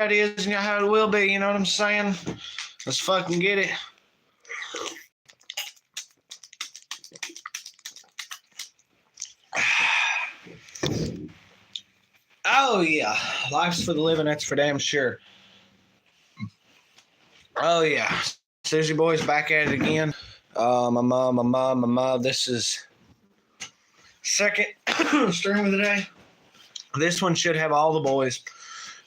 it is and how it will be. You know what I'm saying? Let's fucking get it. Oh, yeah. Life's for the living, that's for damn sure. Oh, yeah. Stoosey Boys back at it again. My mom. This is second stream of the day. This one should have all the boys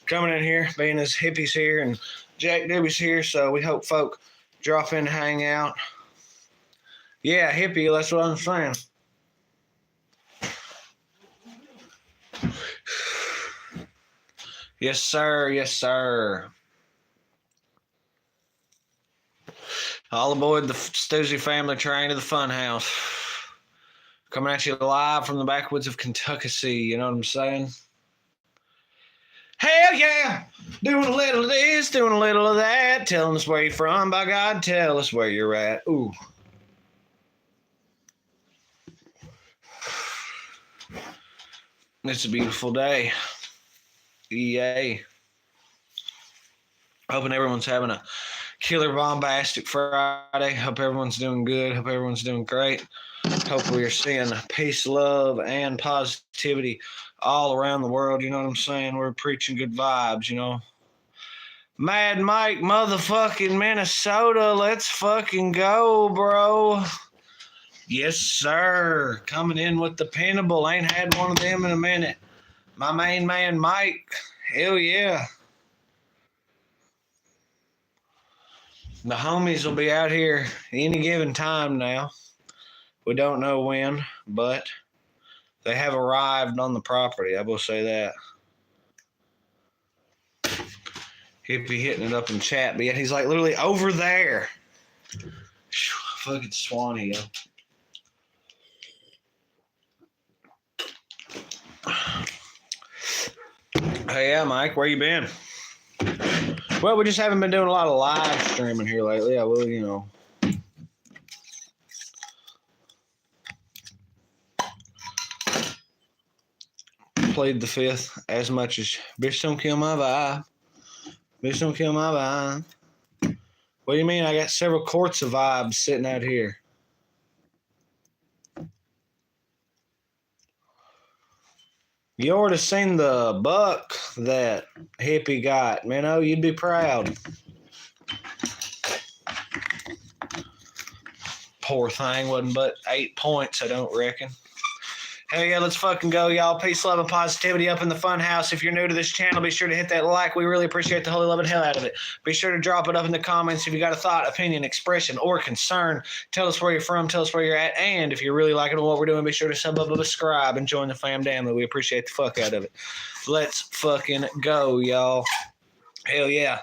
coming in here, being as Hippie's here and Jack Doobie's here, so we hope folk drop in to hang out. Yeah, Hippie, that's what I'm saying. Yes, sir. Yes, sir. All aboard the Stoosey family train to the fun house. Coming at you live from the backwoods of Kentucky. You know what I'm saying? Hell yeah! Doing a little of this, doing a little of that. Telling us where you're from. By God, tell us where you're at. Ooh. It's a beautiful day. Yay. Hoping everyone's having a killer bombastic Friday. Hope everyone's doing good. Hope everyone's doing great. Hope we are seeing peace, love, and positivity all around the world. You know what I'm saying? We're preaching good vibes, you know. Mad Mike, motherfucking Minnesota. Let's fucking go, bro. Yes, sir. Coming in with the pinnable. Ain't had one of them in a minute. My main man, Mike. Hell yeah. The homies will be out here any given time now. We don't know when, but they have arrived on the property. I will say that. Hippie hitting it up in chat, but yet he's like literally over there. Fucking Swanee, yo. Hey, yeah, Mike, where you been? Well, we just haven't been doing a lot of live streaming here lately. I will, you know. Played the fifth as much as bitch don't kill my vibe. Bitch don't kill my vibe. What do you mean? I got several quarts of vibes sitting out here. You ought to seen the buck that Hippie got. Man, oh, you'd be proud. Poor thing, wasn't but 8 points, I don't reckon. Hell yeah, let's fucking go, y'all. Peace, love, and positivity up in the fun house. If you're new to this channel, be sure to hit that like. We really appreciate the holy love and hell out of it. Be sure to drop it up in the comments if you got a thought, opinion, expression, or concern. Tell us where you're from. Tell us where you're at. And if you're really liking what we're doing, be sure to subscribe and join the fam family. We appreciate the fuck out of it. Let's fucking go, y'all. Hell yeah.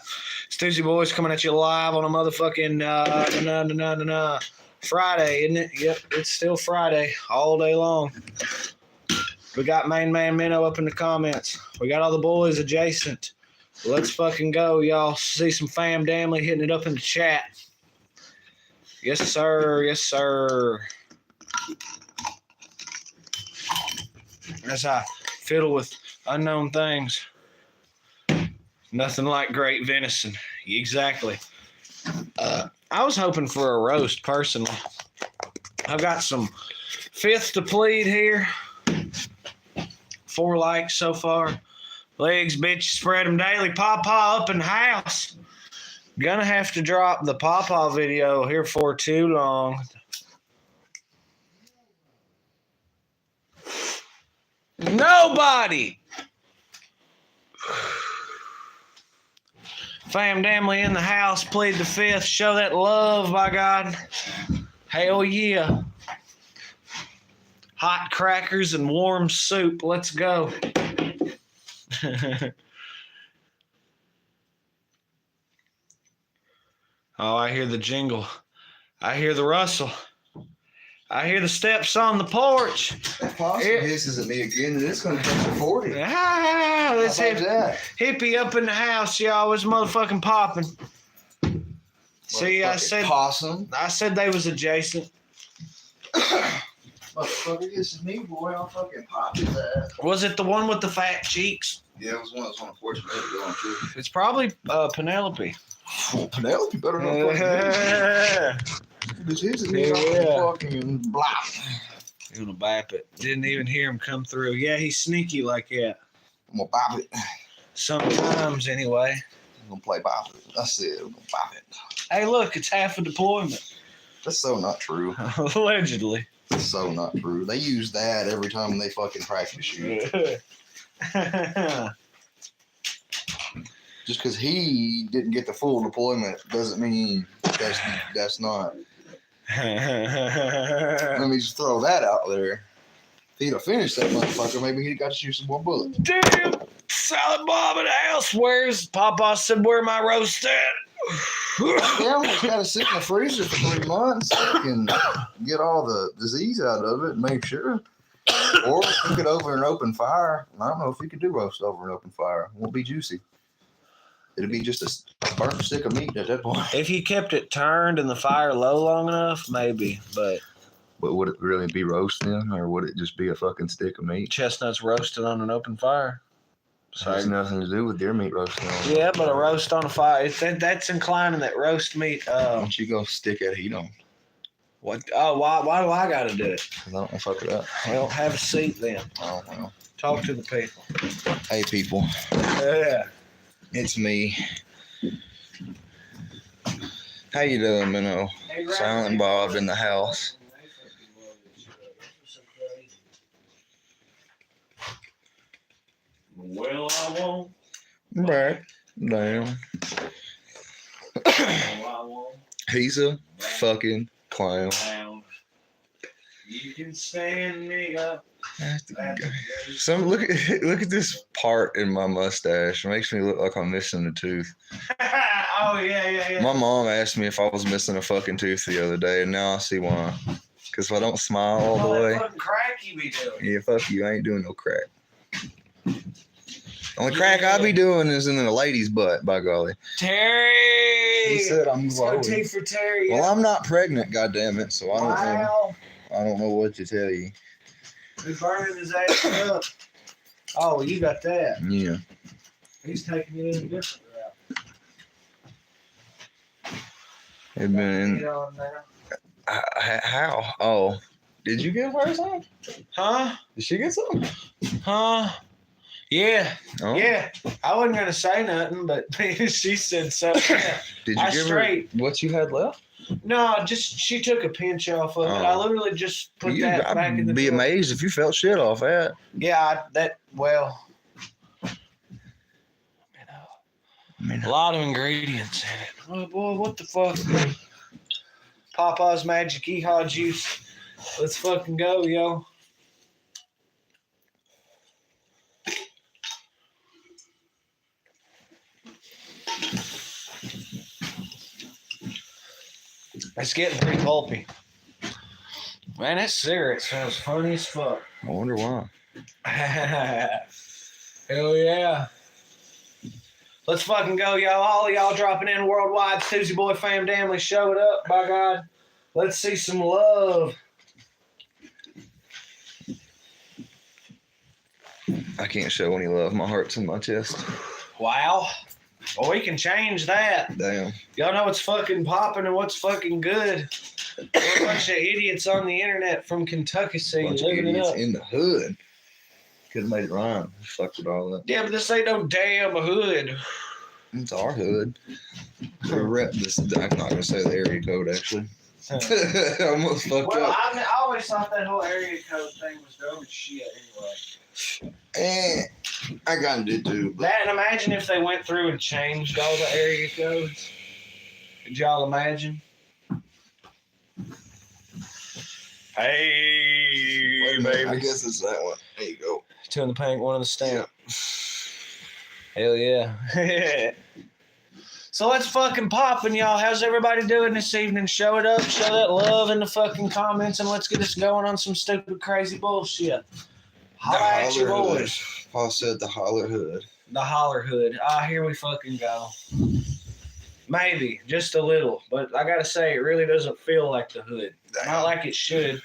Stoosey Boys coming at you live on a motherfucking Friday, isn't it? Yep, it's still Friday all day long. We got main man Minnow up in the comments. We got all the boys adjacent. Let's fucking go, y'all. See some fam family hitting it up in the chat. Yes, sir. Yes, sir. As I fiddle with unknown things. Nothing like great venison. Exactly. I was hoping for a roast, personally. I've got some fifth to plead here. 4 likes so far. Legs, bitch, spread them daily. Pawpaw up in the house. Gonna have to drop the Pawpaw video here for too long. Nobody! Fam family in the house, plead the fifth. Show that love, by God. Hell yeah. Hot crackers and warm soup. Let's go. Oh, I hear the jingle. I hear the rustle. I hear the steps on the porch. If Possum hisses at me again, then it's going to touch a 40. Ah, let's hippie up in the house, y'all. Was motherfucking popping. See, I said Possum. I said they was adjacent. Motherfucker, this is me, boy. I'll fucking pop his ass. Was it the one with the fat cheeks? Yeah, it was one that was on a porch a minute ago, I'm sure. It's probably Penelope. Well, Penelope better not fucking It's his and Yeah. fucking blah. He gonna bap it. Didn't even hear him come through. Yeah, he's sneaky like that. I'm gonna bop it. Sometimes, anyway. I'm gonna play bop it. That's it. I'm gonna bop it. Hey, look, it's half a deployment. That's so not true. Allegedly. That's so not true. They use that every time they fucking practice shoot. Just because he didn't get the full deployment doesn't mean that's not. Let me just throw that out there. If he'd have finished that motherfucker, maybe he'd got to shoot some more bullets. Damn! Salad Bob in the house. Where's Papa said where my roast at? Yeah, we just got to sit in the freezer for 3 months and get all the disease out of it and make sure. Or cook it over an open fire. I don't know if you could do roast over an open fire. It won't be juicy. It'll be just a burnt stick of meat at that point. If you kept it turned and the fire low long enough, maybe. But would it really be roasting, or would it just be a fucking stick of meat? Chestnuts roasted on an open fire. So it has nothing to do with deer meat roasting. Yeah, but a roast on a fire, that's inclining that roast meat. Why don't you go stick that heat on? What? Oh, why do I got to do it? Because I don't want to fuck it up. Well, have a seat then. Oh, well. Talk to the people. Hey, people. Yeah. It's me. How you doing, Minnow? Silent Bob in the house. Well, I won't. Back down. He's a fucking clown. You can stand me up. Look at this part in my mustache. It makes me look like I'm missing a tooth. Oh yeah. My mom asked me if I was missing a fucking tooth the other day, and now I see why. Because if I don't smile all the way, fucking crack you be doing. yeah, fuck you. I ain't doing no crack. Only crack I be doing is in the lady's butt, by golly. Terry! He said I'm low. Tea for Terry. Well, I'm not pregnant, goddammit, so I don't know what to tell you. He's burning his ass up. Oh, you got that. Yeah. He's taking it in a different route. It been how? Oh, did you get her some? Huh? Did she get some? Huh? Yeah. Oh. Yeah. I wasn't gonna say nothing, but she said something. Did you give her what you had left? No, just she took a pinch off of it. I literally just put that back in the. I'd be amazed if you felt shit off that. Yeah, well. A lot of ingredients in it. Oh boy, what the fuck? Papa's Magic Yeehaw juice. Let's fucking go, yo. It's getting pretty pulpy. Man, that cigarette smells funny as fuck. I wonder why. Hell yeah. Let's fucking go, y'all. All of y'all dropping in worldwide. Stoosey Boy fam family, show it up, by God. Let's see some love. I can't show any love. My heart's in my chest. Wow. Well, we can change that. Damn. Y'all know what's fucking popping and what's fucking good. We're a bunch of idiots on the internet from Kentucky City living it up. In the hood. Could have made it rhyme. Fucked it all up. Yeah, but this ain't no damn hood. It's our hood. We rep this. I'm not going to say the area code, actually. I almost fucked up. I always thought that whole area code thing was dumb as shit anyway. I kind of did too. But. That, and imagine if they went through and changed all the area codes. Could y'all imagine? Hey, baby. I guess it's that one. There you go. Two in the pink, one in the stamp. Hell yeah. So let's fucking poppin', y'all. How's everybody doing this evening? Show it up. Show that love in the fucking comments, and let's get us going on some stupid, crazy bullshit. Holla at your boys. Paul said the holler hood. The holler hood. Here we fucking go. Maybe, just a little. But I gotta say, it really doesn't feel like the hood. Not like it should.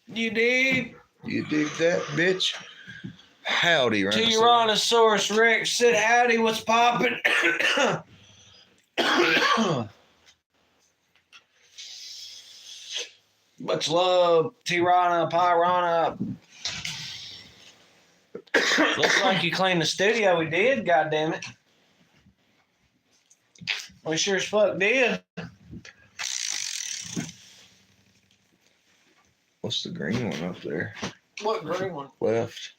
You dig? You dig that, bitch? Howdy, Tyrannosaurus Rex said howdy, what's poppin'? Much love, Pirana. Looks like you cleaned the studio. We did, goddammit. We sure as fuck did. What's the green one up there? What green one? Left.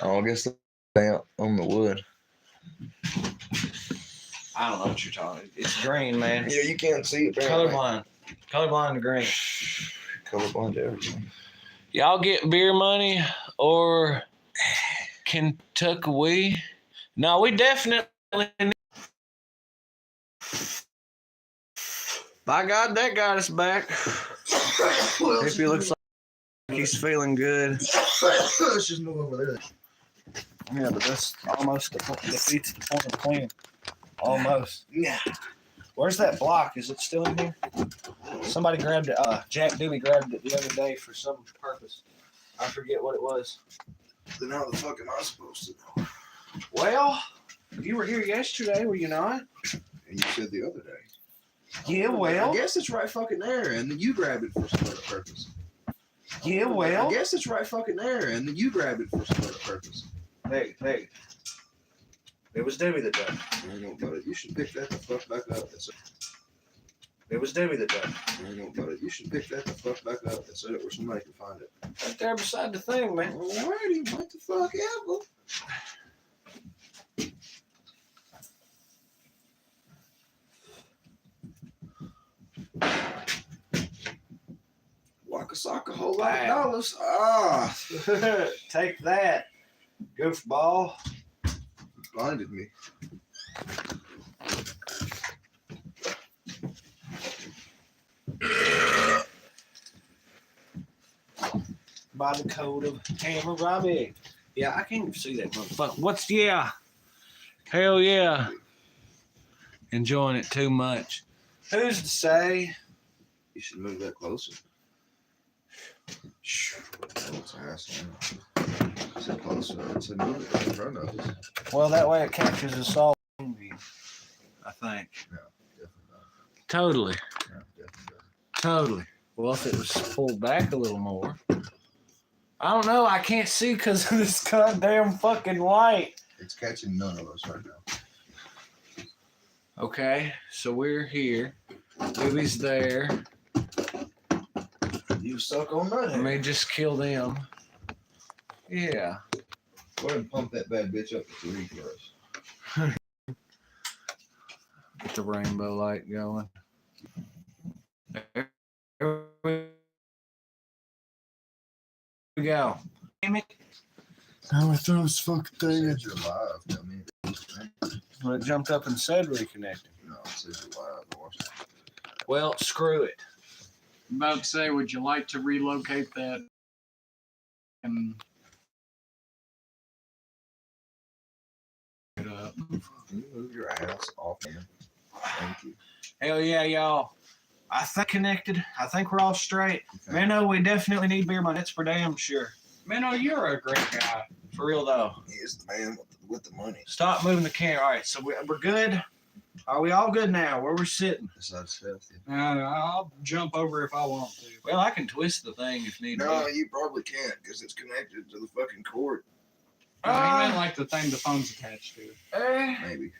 Oh, I guess down on the wood. I don't know what you're talking. It's green, man. Yeah, you can't see it. Colorblind to green. Colorblind to everything. Y'all get beer money or Kentucky? No, we definitely need. By God, that got us back. If he looks like he's feeling good. Let's just move over there. Yeah, but that's almost defeats the point of cleaning. Almost. Yeah. Where's that block? Is it still in here? Somebody grabbed it. Jack Doobie grabbed it the other day for some purpose. I forget what it was. Then how the fuck am I supposed to know? Well, you were here yesterday, were you not? And you said the other day. Yeah, well. I guess it's right fucking there, and then you grabbed it for some other purpose. Yeah, well. I guess it's right fucking there, and then you grabbed it for some other purpose. Hey. It was Debbie that done it. You should pick that the fuck back up. It was Debbie that done it. You should pick that the fuck back up and set it where somebody can find it. Right there beside the thing, man. Alrighty, what the fuck ever? Wakasaka, whole lot of dollars. Ah. Take that, goofball. Blinded me. By the code of Hammurabi. Yeah, I can't even see that motherfucker. What's yeah? Hell yeah. Enjoying it too much. Who's to say? You should move that closer. It's an asshole. Sit closer. Sit move it in front of us. Well, that way it catches us all. I think. No, definitely not. Totally. No, definitely not. Totally. Well, if it was pulled back a little more. I don't know. I can't see because of this goddamn fucking light. It's catching none of us right now. Okay, so we're here. Doobie's there. You suck on that. Let me just kill them. Yeah. Go ahead and pump that bad bitch up to 3 for us. Get the rainbow light going. There we go. Damn it. How I throw this fucking thing at your live, tell me. When it jumped up and said reconnected. No, it says you're live, boss. Well, screw it. I'm about to say, would you like to relocate that? And it up. Can you move your ass off here? Thank you. Hell yeah, y'all. I think connected. I think we're all straight. Okay. Man, no, we definitely need beer money. That's for damn sure. Minnow, you're a great guy. For real, though. He is the man with the money. Stop moving the camera. All right, so we're good. Are we all good now? Where we're sitting? Besides healthy. I'll jump over if I want to. Well, I can twist the thing if need No, be. you probably can't because it's connected to the fucking cord. He meant like the thing the phone's attached to. Maybe.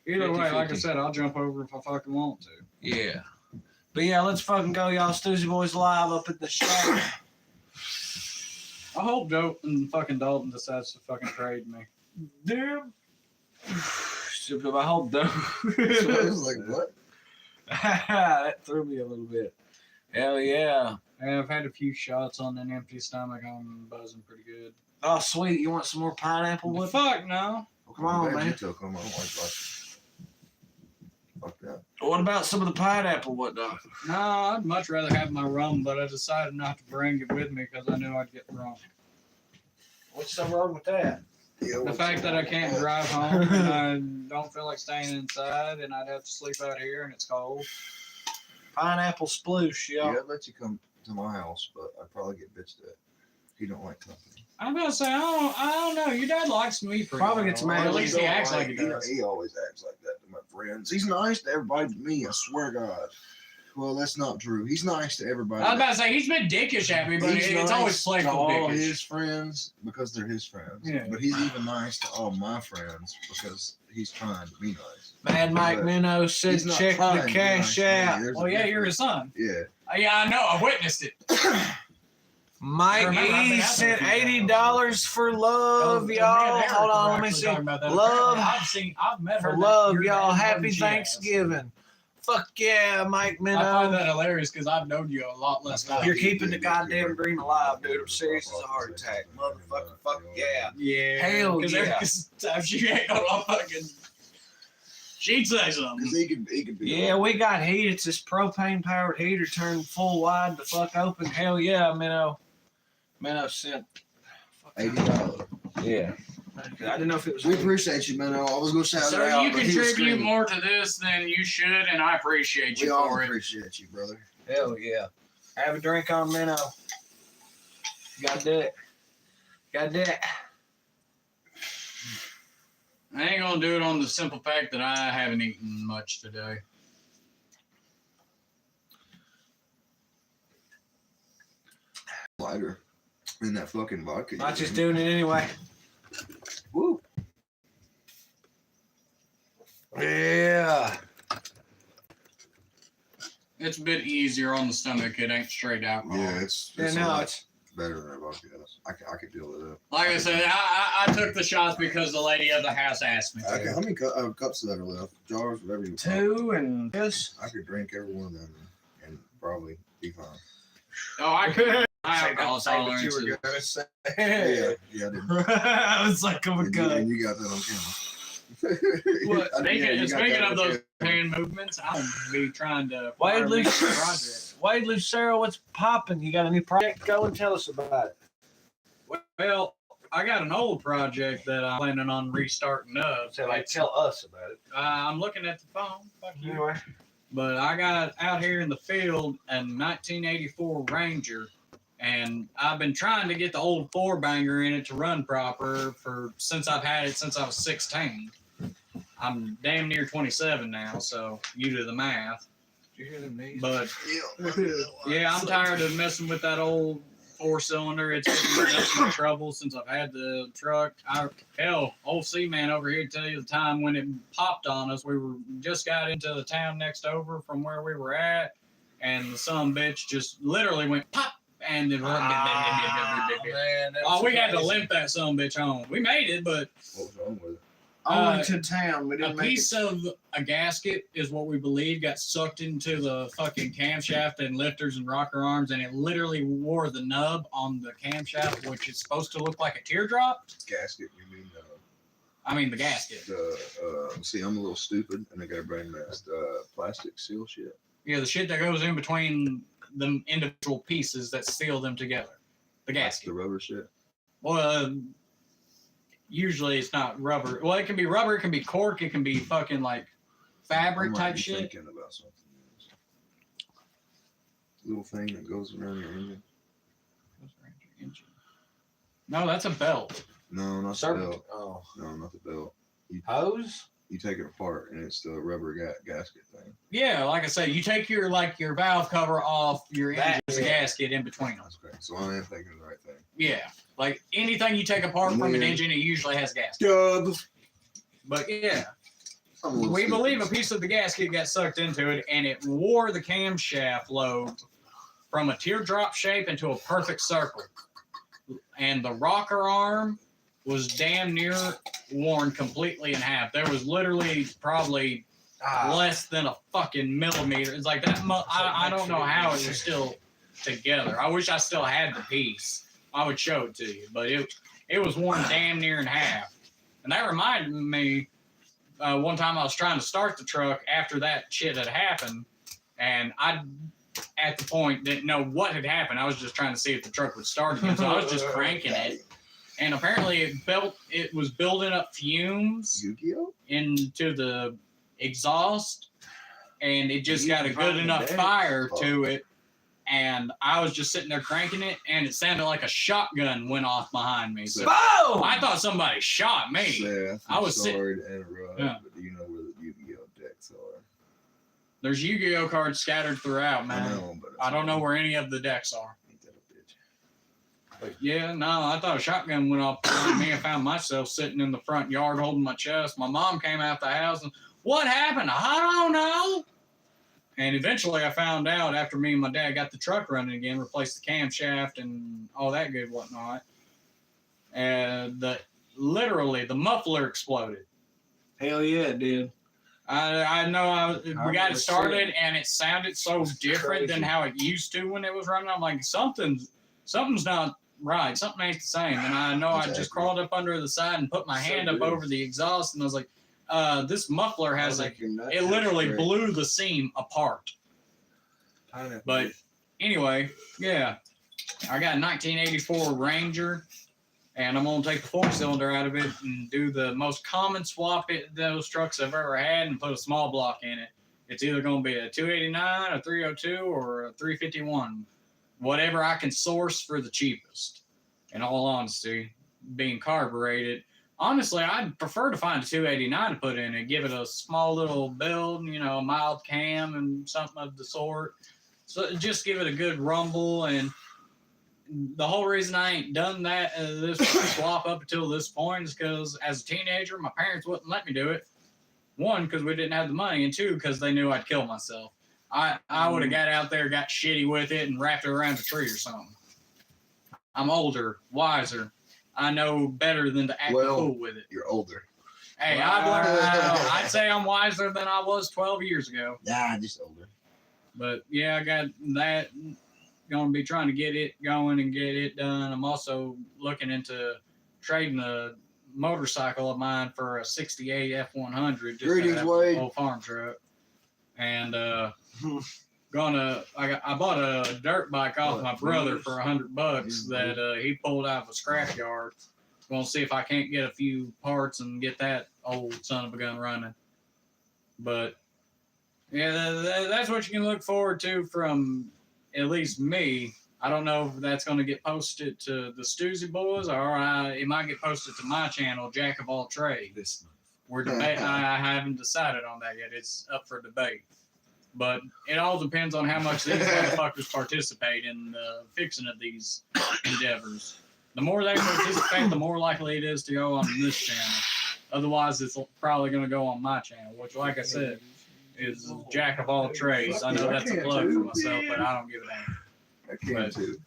Either way, like I 50-50. said, I'll jump over if I fucking want to. Yeah. But yeah, let's fucking go, y'all. Stoosey Boys live up at the shop. I hope Joe and fucking Dalton decides to fucking trade me. Damn. I hope though. So I was like, what? That threw me a little bit. Hell yeah. And I've had a few shots on an empty stomach. I'm buzzing pretty good. Oh, sweet. You want some more pineapple with it? Fuck no. Come on, Glad man. you took them. I don't like fuck that. What about some of the pineapple whatnot? No, I'd much rather have my rum, but I decided not to bring it with me because I knew I'd get drunk. What's so wrong with that? Yeah, The fact that I can't drive home and I don't feel like staying inside and I'd have to sleep out here and it's cold. Pineapple sploosh, Yeah, y'all. I'd let you come to my house, but I'd probably get bitched at. He don't like company. I'm gonna say I don't know. Your dad likes me pretty Probably well. gets Or mad at when least you he don't acts like he does. He always acts like that to my friends. He's nice to everybody but me. I swear to God. Well, that's not true. He's nice to everybody. I was about to say he's been dickish at me, but He's it's nice always to playful all dickish. his friends because they're his friends. Yeah. But he's even nice to all my friends because he's trying to be nice. Mad Mike But Minnow said he's not check trying the to be cash nice to me. out. There's a Well, yeah, you're difference. his son. Yeah. Yeah, I know. I witnessed it. Mike Remember, I've been E out sent there a few $80 for love, y'all. Hold on, let me see. Love I've met her. for love, Your y'all. dad Happy knows she has. Thanksgiving. Fuck yeah, Mike I find Minnow. that hilarious because I've known you a lot less time. You're keeping the goddamn dream alive, dude. I'm serious as a heart attack. Motherfucker, fuck yeah. Yeah. Hell Because yeah. every time she ain't no fucking. She'd say something. Because he could be. Yeah, we got heat. It's this propane powered heater turned full wide the fuck open. Hell yeah, Minnow. Minnow sent. $80. Yeah. I didn't know if it was. We appreciate you, man. I was gonna shout it Sir, out. you but he was contribute screaming. more to this than you should, and I appreciate We you all for it. appreciate you, brother. Hell yeah. Have a drink on Minnow. Got that. Got that. I ain't gonna do it on the simple fact that I haven't eaten much today. Lighter in that fucking vodka. Not just doing it anyway. Woo. Yeah. It's a bit easier on the stomach. It ain't straight alcohol. Yeah, it's Yeah, a no, lot it's. better than that vodka is. I could deal with it. Like I said, I took the shots because the lady of the house asked me Okay, to. how many cups that are left? Jars, whatever you want. 2 and this. I could drink every one of them and probably be fine. Oh, I could. I Say alcohol that, what you tolerance. were gonna say. Yeah, I did. I was like, oh my And god. you got that on camera. What? I did, yeah, you got Speaking that of on those camera. hand movements, I'll be trying to. Wade fire me some project. Lucero, what's popping? You got a new project going? Tell us about it. Well, I got an old project that I'm planning on restarting up. So, like, tell us about it. I'm looking at the phone. Fuck you. Anyway. But I got out here in the field a 1984 Ranger, and I've been trying to get the old 4-banger in it to run proper since I've had it since I was 16. I'm damn near 27 now, so you do the math. Did you hear them knees? But yeah, I'm tired of messing with that old 4-cylinder. It's been some trouble since I've had the truck. Old C-Man over here tell you the time when it popped on us. We just got into the town next over from where we were at, and the son bitch just literally went pop, and then man, we had to limp that son bitch home. We made it, but What was wrong with it? Only to town. We a didn't make piece it. of a gasket is what we believe got sucked into the fucking camshaft and lifters and rocker arms, and it literally wore the nub on the camshaft, which is supposed to look like a teardrop. Gasket, you mean I mean the gasket. see, I'm a little stupid, and I gotta bring that plastic seal shit. Yeah, the shit that goes in between the individual pieces that seal them together. The That's gasket. the rubber shit. Well, usually it's not rubber. Well, it can be rubber, it can be cork, it can be fucking like fabric I might type be shit. Thinking about something else. Little thing that goes around your engine. No, that's a belt. No, not the Serpent. belt. Oh. No, not the belt. Hose? You take it apart, and it's the rubber gasket thing. Yeah, like I say, you take your valve cover off your engine, That- there's a gasket in between them. That's great. So I am thinking of the right thing. Yeah, like anything you take apart from an Yeah. engine, it usually has gasket. Good. But yeah, I'm a little we stupid. believe a piece of the gasket got sucked into it, and it wore the camshaft lobe from a teardrop shape into a perfect circle. And the rocker arm was damn near worn completely in half. There was literally probably less than a fucking millimeter. It's like that. I don't know how it was still together. I wish I still had the piece. I would show it to you, but it was worn damn near in half. And that reminded me, one time I was trying to start the truck after that shit had happened, and I, at the point, didn't know what had happened. I was just trying to see if the truck would start again, so I was just cranking it. And apparently it was building up fumes Yu-Gi-Oh? into the exhaust, and it just got a good enough fire to it, and I was just sitting there cranking it, and it sounded like a shotgun went off behind me. So Boom! I thought somebody shot me. Seth, I was sorry to interrupt, Yeah. but do you know where the Yu-Gi-Oh decks are? There's Yu-Gi-Oh cards scattered throughout, man. I know, but I don't know where any of the decks are. Ain't that a bitch? But yeah, no, I thought a shotgun went off behind me. I found myself sitting in the front yard holding my chest. My mom came out the house and, what happened? I don't know. And eventually I found out after me and my dad got the truck running again, replaced the camshaft and all that good whatnot. And literally the muffler exploded. Hell yeah, it did. I know we got it 100%. started and it sounded so different than how it used to when it was running. I'm like, something's not right. Something ain't the same. And I know I just crawled up under the side and put my hand up over the exhaust and I was like, this muffler has it literally blew the seam apart. But anyway, yeah, I got a 1984 Ranger, and I'm gonna take the 4-cylinder out of it and do the most common swap those trucks I've ever had and put a small block in it. It's either gonna be a 289, a 302, or a 351, whatever I can source for the cheapest. In all honesty, being carbureted. Honestly, I'd prefer to find a 289 to put in it, give it a small little build, you know, a mild cam and something of the sort. So just give it a good rumble. And the whole reason I ain't done that, this swap up until this point is because as a teenager, my parents wouldn't let me do it. One, because we didn't have the money, and two, because they knew I'd kill myself. I would have got out there, got shitty with it, and wrapped it around a tree or something. I'm older, wiser. I know better than to act cool with it. You're older. Hey, I've learned. I'd say I'm wiser than I was 12 years ago. Nah, just older. But yeah, I got that. Going to be trying to get it going and get it done. I'm also looking into trading a motorcycle of mine for a 68 F100. Greetings, Wade. Old farm truck. And I bought a dirt bike off my brother for $100 that he pulled out of a scrapyard. Gonna see if I can't get a few parts and get that old son of a gun running. But yeah, that's what you can look forward to from at least me. I don't know if that's going to get posted to the Stoosey Boys or it might get posted to my channel, Jack of All Trades. I haven't decided on that yet. It's up for debate. But it all depends on how much these motherfuckers participate in the fixing of these endeavors. The more they participate, the more likely it is to go on this channel. Otherwise, it's probably going to go on my channel, which, like I said, is Jack of All Trades. I know that's a plug for myself, but I don't give a damn. I can too.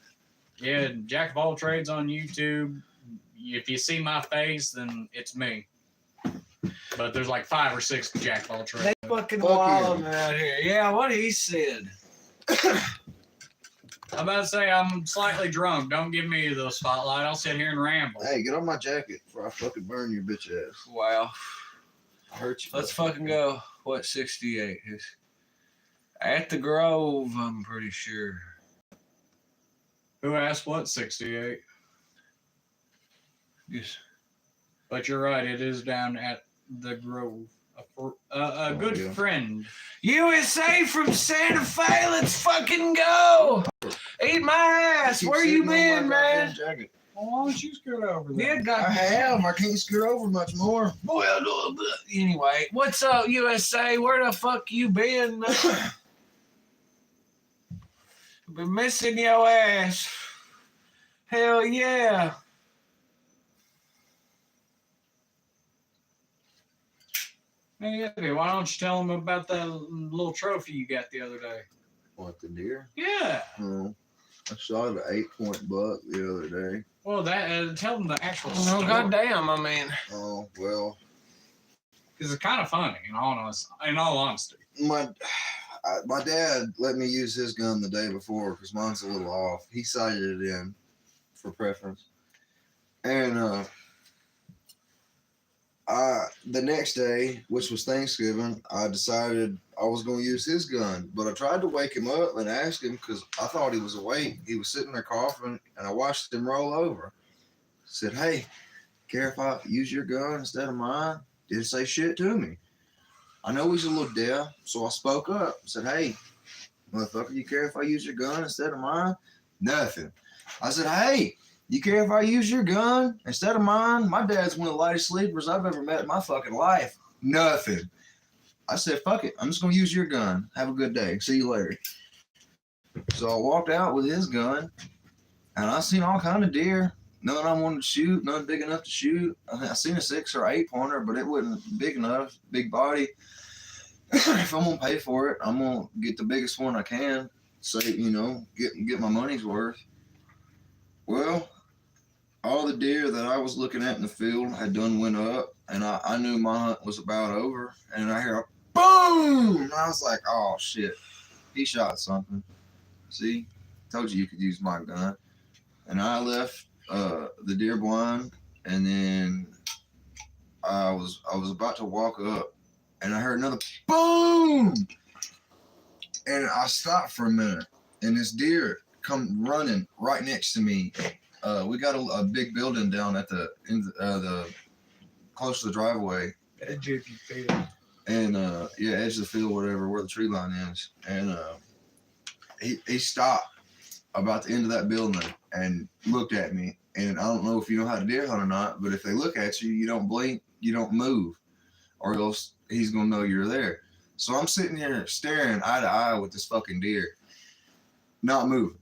Yeah, Jack of All Trades on YouTube. If you see my face, then it's me. But there's like 5 or 6 Jack of All Trades. They fucking wild out here. Yeah, what he said. I'm about to say I'm slightly drunk. Don't give me the spotlight. I'll sit here and ramble. Hey, get on my jacket before I fucking burn your bitch ass. Wow. I hurt you. Let's fucking go. What, 68? At the Grove, I'm pretty sure. Who asked what 68? Yes. But you're right. It is down at the Grove. A good friend. USA from Santa Fe, let's fucking go. Eat my ass. Where you been, man? Jacket. Well, why don't you scoot over there? Yeah, I have. I can't scoot over much more. Well, anyway, what's up, USA? Where the fuck you been, man? Been missing your ass. Hell yeah. Hey, Eddie, why don't you tell them about that little trophy you got the other day? What, the deer? Yeah. Oh, I shot an 8-point buck the other day. Well, tell them the actual Oh, story. goddamn, I mean. Oh, well. Because it's kind of funny, in all honesty. My dad let me use his gun the day before because mine's a little off. He sighted it in for preference. And the next day, which was Thanksgiving, I decided I was going to use his gun. But I tried to wake him up and ask him because I thought he was awake. He was sitting there coughing, and I watched him roll over. I said, hey, care if I use your gun instead of mine? Didn't say shit to me. I know he's a little deaf, so I spoke up. I said, hey, Motherfucker, you care if I use your gun instead of mine? Nothing. I said, hey, you care if I use your gun instead of mine? My dad's one of the lightest sleepers I've ever met in my fucking life. Nothing. I said, fuck it. I'm just going to use your gun. Have a good day. See you later. So I walked out with his gun, and I seen all kind of deer. None I wanted to shoot, none big enough to shoot. I seen a 6 or 8 pointer, but it wasn't big enough, big body. If I'm gonna pay for it, I'm gonna get the biggest one I can. Say, get my money's worth. Well, all the deer that I was looking at in the field had done went up, and I knew my hunt was about over. And I hear a boom, and I was like, oh shit, he shot something. See, told you could use my gun. And I left the deer blind, and then I was about to walk up, and I heard another boom, and I stopped for a minute, and this deer come running right next to me. We got a big building down at the close to the driveway. Edge of your field. And edge of the field, whatever, where the tree line is. And he stopped about the end of that building and looked at me. And I don't know if you know how to deer hunt or not, but if they look at you, you don't blink, you don't move, or else he's gonna know you're there. So I'm sitting here staring eye to eye with this fucking deer, not moving,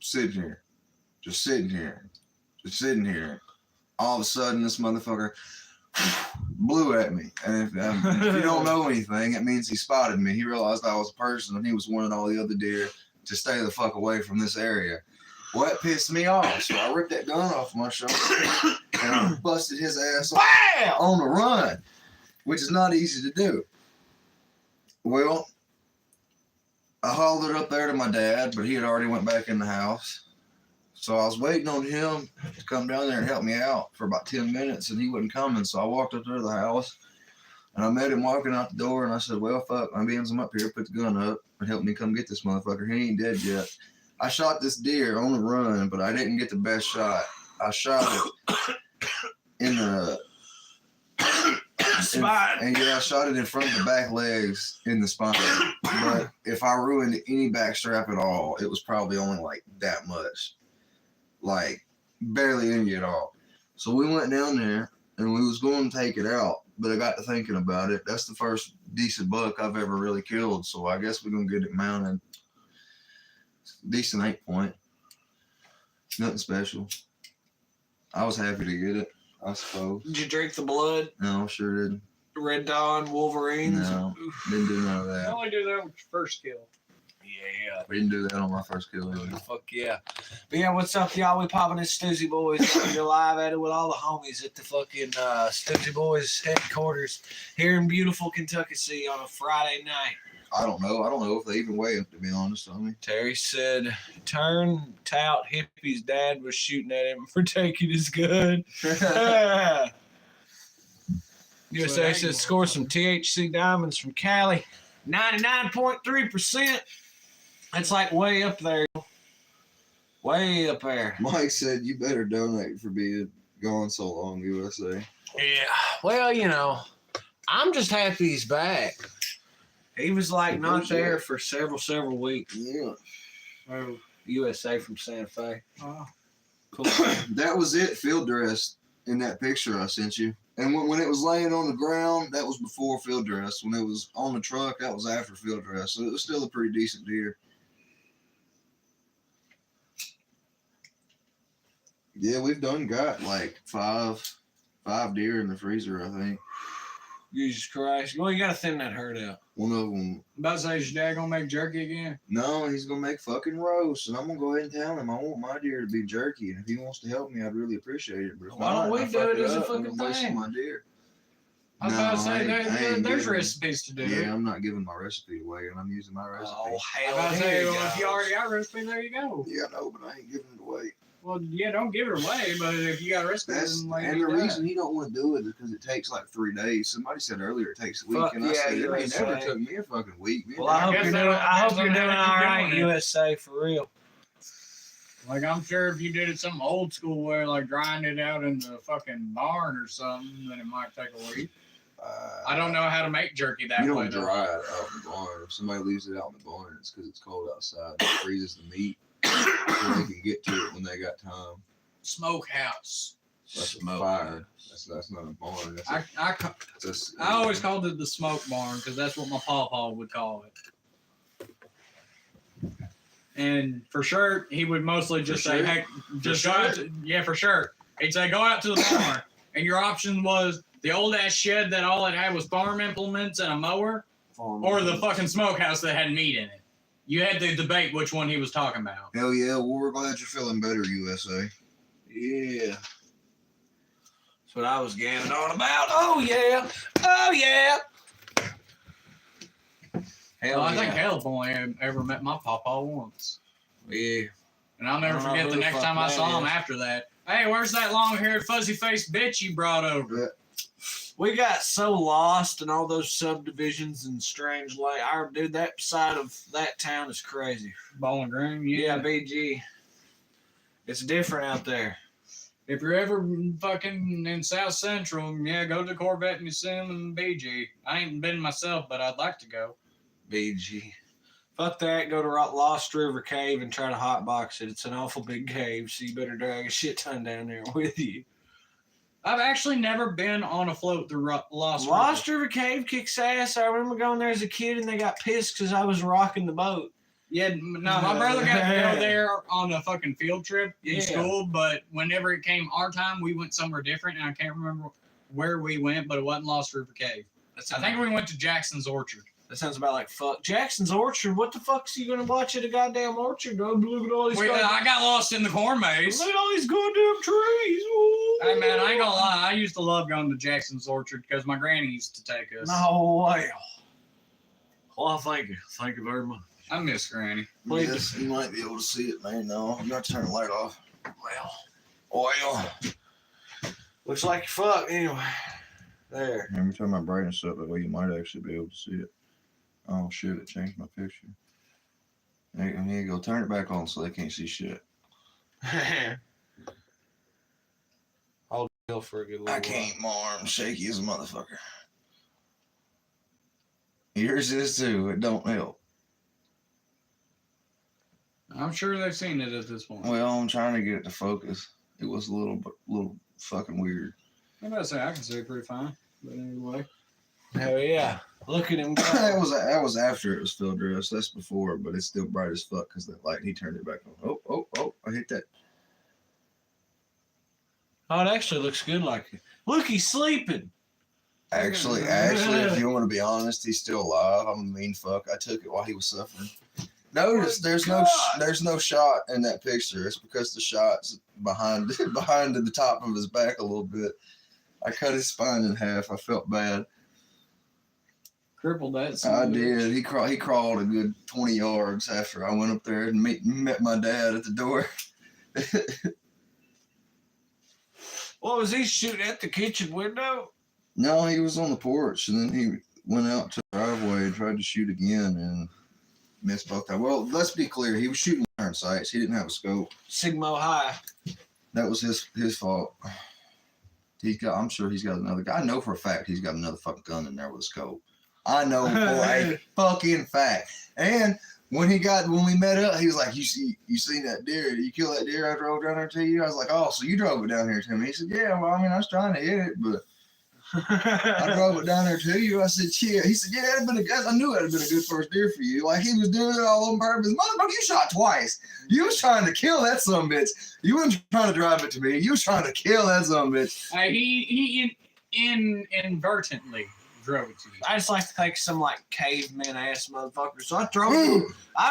sitting here, just sitting here, just sitting here. All of a sudden, this motherfucker blew at me. And if you don't know anything, it means he spotted me. He realized I was a person, and he was warning all the other deer to stay the fuck away from this area. Well, that pissed me off, so I ripped that gun off my shoulder and I busted his ass on the run, which is not easy to do. Well, I hauled it up there to my dad, but he had already went back in the house. So I was waiting on him to come down there and help me out for about 10 minutes, and he wasn't coming. So I walked up to the house, and I met him walking out the door, and I said, well, fuck, my beans, I'm up here, put the gun up, and help me come get this motherfucker. He ain't dead yet. I shot this deer on the run, but I didn't get the best shot. I shot it in the spine. And I shot it in front of the back legs in the spine. But if I ruined any back strap at all, it was probably only like that much. Like barely any at all. So we went down there and we was going to take it out, but I got to thinking about it. That's the first decent buck I've ever really killed. So I guess we're going to get it mounted. Decent 8-point. Nothing special. I was happy to get it, I suppose. Did you drink the blood? No, sure didn't. Red Dawn, Wolverines? No, didn't do none of You that. only do that with your first kill. Yeah. We didn't do that on my first kill either. Fuck yeah. But yeah, what's up, y'all? We popping this Stoosey Boys. We're live at it with all the homies at the fucking Stoosey Boys headquarters here in beautiful Kentucky City on a Friday night. I don't know if they even weigh him, to be honest, homie. Terry said, turn tout hippie's dad was shooting at him for taking his gun. USA says, score some THC diamonds from Cali. 99.3%. That's like way up there. Way up there. Mike said you better donate for being gone so long, USA. Yeah. Well, I'm just happy he's back. He was like not there for several weeks. Yeah. Oh, USA from Santa Fe. Oh. Cool. That was it, field dress, in that picture I sent you. And when it was laying on the ground, that was before field dress. When it was on the truck, that was after field dress. So it was still a pretty decent deer. Yeah, we've got like five deer in the freezer, I think. Jesus Christ. Well, you got to thin that herd out. One of them. About to say, is your dad gonna make jerky again? No, he's going to make fucking roast. And I'm going to go ahead and tell him I want my deer to be jerky. And if he wants to help me, I'd really appreciate it. But if Why don't not, we I do fuck it as a up, fucking I'm wasting thing? my deer. I was about to say, I ain't there's giving- recipes to do. Yeah, I'm not giving my recipe away, and I'm using my recipe. Oh, I was hell about to say, there well, if you goes. already got a recipe, there you go. Yeah, no, but I ain't giving it away. Well, yeah, don't give it away, but if you got a recipe, That's then like and you the do reason he don't want to do it is because it takes like 3 days. Somebody said earlier it takes a week, Fuck and I yeah, said it ain't USA. never took me a fucking week. Well, I hope guess you're that doing. all I hope depends you're on doing how all you right, doing it. USA, for real. Like, I'm sure if you did it something old school where, like, drying it out in the fucking barn or something, then it might take a week. I don't know how to make jerky that You way. don't though. dry it out in the barn. If somebody leaves it out in the barn, it's because it's cold outside. It freezes the meat so they can get to it when they got time. Smokehouse. That's a fire. That's not a barn. That's I always called it the smoke barn because that's what my pawpaw would call it. And for sure, he would mostly just say, sure? "Hey, just go out." Yeah, for sure. He'd say, "Go out to the barn," and your option was the old ass shed that all it had was farm implements and a mower, or the fucking smokehouse that had meat in it. You had to debate which one he was talking about. Hell yeah! Well, we're glad you're feeling better, USA. Yeah. That's what I was gambling on about. Oh, yeah. Oh, yeah. Hell Well, I yeah. think Caleb only ever met my pawpaw once. Yeah. And I'll never I don't know forget who the the next fuck time I that saw him is. after that. Hey, where's that long-haired, fuzzy-faced bitch you brought over? We got so lost in all those subdivisions and strange like dude, that side of that town is crazy. Bowling Green, Yeah, BG. It's different out there. If you're ever fucking in South Central, yeah, go to the Corvette Museum and BG. I ain't been myself, but I'd like to go. BG. Fuck that. Go to Lost River Cave and try to hotbox it. It's an awful big cave, so you better drag a shit ton down there with you. I've actually never been on a float through Lost River. Lost River Cave kicks ass. I remember going there as a kid and they got pissed because I was rocking the boat. Yeah, no, my brother got to go there on a fucking field trip in school, but whenever it came our time, we went somewhere different, and I can't remember where we went, but it wasn't Lost River Cave. I think we went to Jackson's Orchard. That sounds about like fuck. Jackson's Orchard. What the fuck's you gonna watch at a goddamn orchard? Go look at all these. I got lost in the corn maze. Look at all these goddamn trees. Ooh. Hey man, I ain't gonna lie. I used to love going to Jackson's Orchard because my granny used to take us. No way. Well, thank you. Thank you very much. I miss Granny. Yes, you might be able to see it, man. No, you got to turn the light off. Oil. Looks like you fuck anyway. There. Let me turn my brightness up. That way you might actually be able to see it. Oh shit! It changed my picture. There you go. Turn it back on so they can't see shit. Hold still for a good little I can't. My arm's shaky as a motherfucker. Yours is too. It don't help. I'm sure they've seen it at this point. Well, I'm trying to get it to focus. It was a little fucking weird. I'm about to say I can see it pretty fine, but anyway. Hell yeah! Look at him go. that was after it was field dress. That's before, but it's still bright as fuck because that light. He turned it back on. Oh! I hit that. Oh, it actually looks good. Like it. Look, he's sleeping. Actually, if you want to be honest, he's still alive. I'm a mean fuck. I took it while he was suffering. Notice there's no shot in that picture. It's because the shot's behind the top of his back a little bit. I cut his spine in half. I felt bad. Crippled that. I did. He crawled a good 20 yards after I went up there and met my dad at the door. What was he shooting at the kitchen window? No, he was on the porch, and then he went out to the driveway and tried to shoot again and missed both times. Well, let's be clear. He was shooting iron sights. He didn't have a scope. Sigmo High. That was his fault. I'm sure he's got another guy. I know for a fact he's got another fucking gun in there with a scope. I know for a fucking fact. And when we met up, he was like, you seen that deer? Did you kill that deer I drove down there to you? I was like, oh, so you drove it down here to me. He said, yeah, well, I mean, I was trying to hit it, but I drove it down there to you. I said, yeah. He said, yeah, I knew that'd been a good first deer for you. Like he was doing it all on purpose. Motherfucker, you shot twice. You was trying to kill that son bitch. You weren't trying to drive it to me. You was trying to kill that son bitch. He inadvertently drove it to you. I just like to think some like caveman ass motherfucker. So I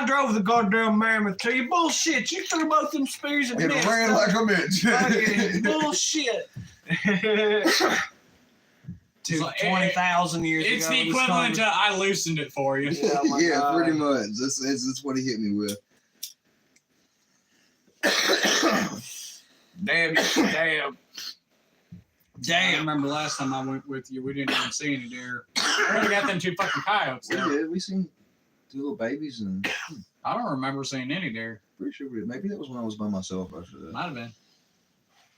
drove the goddamn mammoth to you. Bullshit. You threw both them spears and It ran like a bitch. Bullshit. 20,000 years ago. It's the equivalent to I loosened it for you. Yeah, pretty much. That's what he hit me with. Damn. I remember last time I went with you, we didn't even see any deer. We only got them two fucking coyotes We there. did. We seen two little babies, and I don't remember seeing any deer. pretty sure we did. Maybe that was when I was by myself after that. Might have been.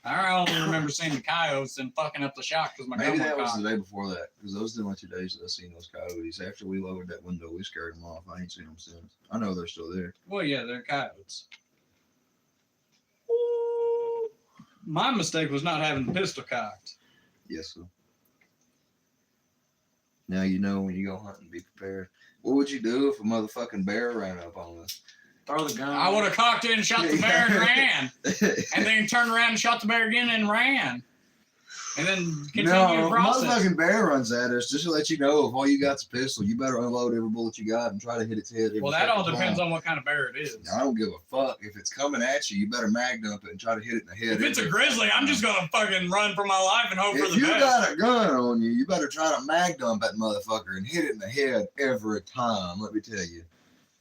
I only remember seeing the coyotes and fucking up the shot because my Maybe gun that was was the day before that, because those are the only 2 days that I seen those coyotes. After we lowered that window, we scared them off. I ain't seen them since. I know they're still there. Well, yeah, they're coyotes. My mistake was not having the pistol cocked. Yes, sir. Now you know when you go hunting, be prepared. What would you do if a motherfucking bear ran up on us? Throw the gun. I would have cocked it and shot the bear and ran. And then turned around and shot the bear again and ran. And then continued No, the if a process. motherfucking bear runs at us, just to let you know, if all you got's a pistol, you better unload every bullet you got and try to hit its head. Well, that all depends on what kind of bear it is. I don't give a fuck. If it's coming at you, you better mag dump it and try to hit it in the head. If it's a grizzly, I'm just gonna fucking run for my life and hope for If the you best. got a gun on you, you better try to mag dump that motherfucker and hit it in the head every time. Let me tell you.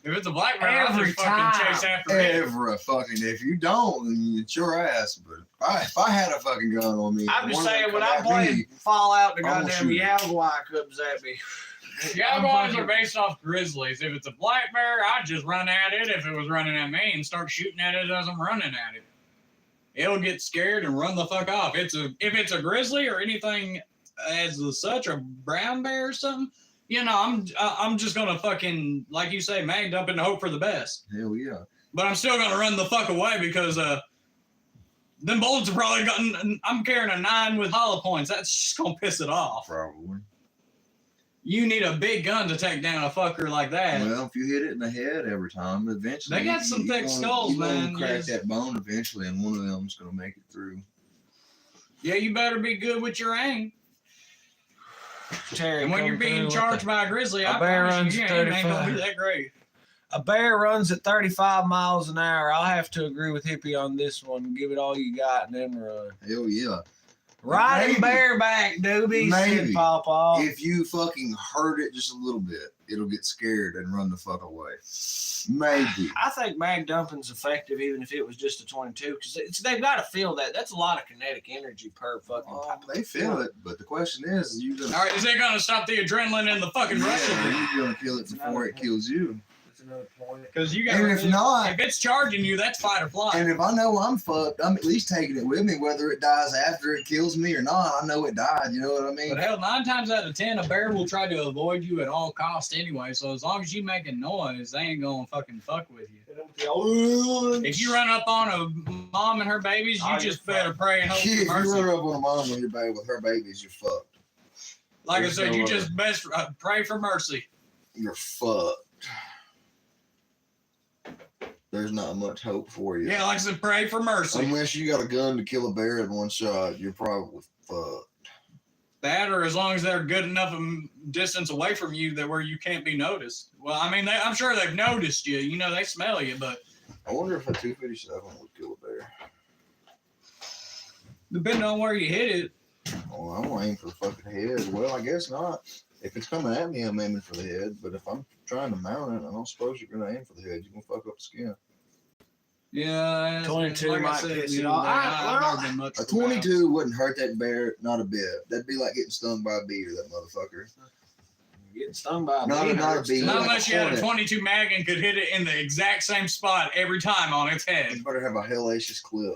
If it's a black bear, I'll Every just fucking chase time. after it. Every fucking. If you don't, then it's your ass. But if I had a fucking gun on me, I'm just one of saying, them when come I at played me, Fallout, the I'm gonna goddamn shoot it. Yall comes at me. Jaguars are based off grizzlies. If it's a black bear, I'd just run at it if it was running at me and start shooting at it as I'm running at it. It'll get scared and run the fuck off. If it's a grizzly or anything as such, a brown bear or something, you know, I'm just gonna fucking, like you say, mag up and hope for the best. Hell yeah. But I'm still gonna run the fuck away because them bullets are probably gotten. I'm carrying a 9 with hollow points. That's just gonna piss it off. Probably. You need a big gun to take down a fucker like that. Well, if you hit it in the head every time, eventually They got some you thick gonna- skulls, you gonna man. Crack Yes. that bone eventually, and one of them's gonna make it through. Yeah, you better be good with your aim. Terry, And when come you're being through with charged by a grizzly, a I bear promise runs you, your aim ain't gonna 35. be that great. A bear runs at 35 miles an hour. I'll have to agree with Hippie on this one. Give it all you got and then run. Hell yeah. Riding Maybe. bareback, doobie, Maybe. said Pawpaw. If you fucking hurt it just a little bit, it'll get scared and run the fuck away. Maybe. I think mag dumping's effective even if it was just a 22 because they've got to feel that. That's a lot of kinetic energy per fucking pop. They feel it, but the question is, you gonna, All right, is it gonna stop the adrenaline in the fucking rush? yeah, you're gonna kill it before it kills you. That's another point. Because you got. And if not, if it's charging you, that's fight or flight. and if I know I'm fucked, I'm at least taking it with me, whether it dies after it kills me or not. I know it died. You know what I mean? But hell, 9 times out of 10, a bear will try to avoid you at all costs anyway. So as long as you make a noise, they ain't gonna fucking fuck with you. If you run up on a mom and her babies, you just better pray and hope Yeah, if for you mercy. run up on a mom with your baby with her babies, you're fucked. Like I There's said, no you other. just best pray for mercy. You're fucked. There's not much hope for you. Yeah, like I said, pray for mercy. Unless you got a gun to kill a bear in one shot, you're probably fucked. That, or as long as they're good enough distance away from you that where you can't be noticed. Well, I mean, I'm sure they've noticed you. You know, they smell you, but I wonder if a 257 would kill a bear. depending on where you hit it, Oh, I'm gonna aim for the fucking head. Well, I guess not. If it's coming at me, I'm aiming for the head. But if I'm trying to mount it, I don't suppose you're gonna aim for the head. You're gonna fuck up the skin. yeah. 22 like I might said piss the it other off. day, I've Well, never been much A for mounts. 22 wouldn't hurt that bear, not a bit. That'd be like getting stung by a bee or that motherfucker. Getting stung by a Not bee a- not a hurts, bee. too. Not like unless a you had a hornet. 22 mag and could hit it in the exact same spot every time on its head. You better have a hellacious clip.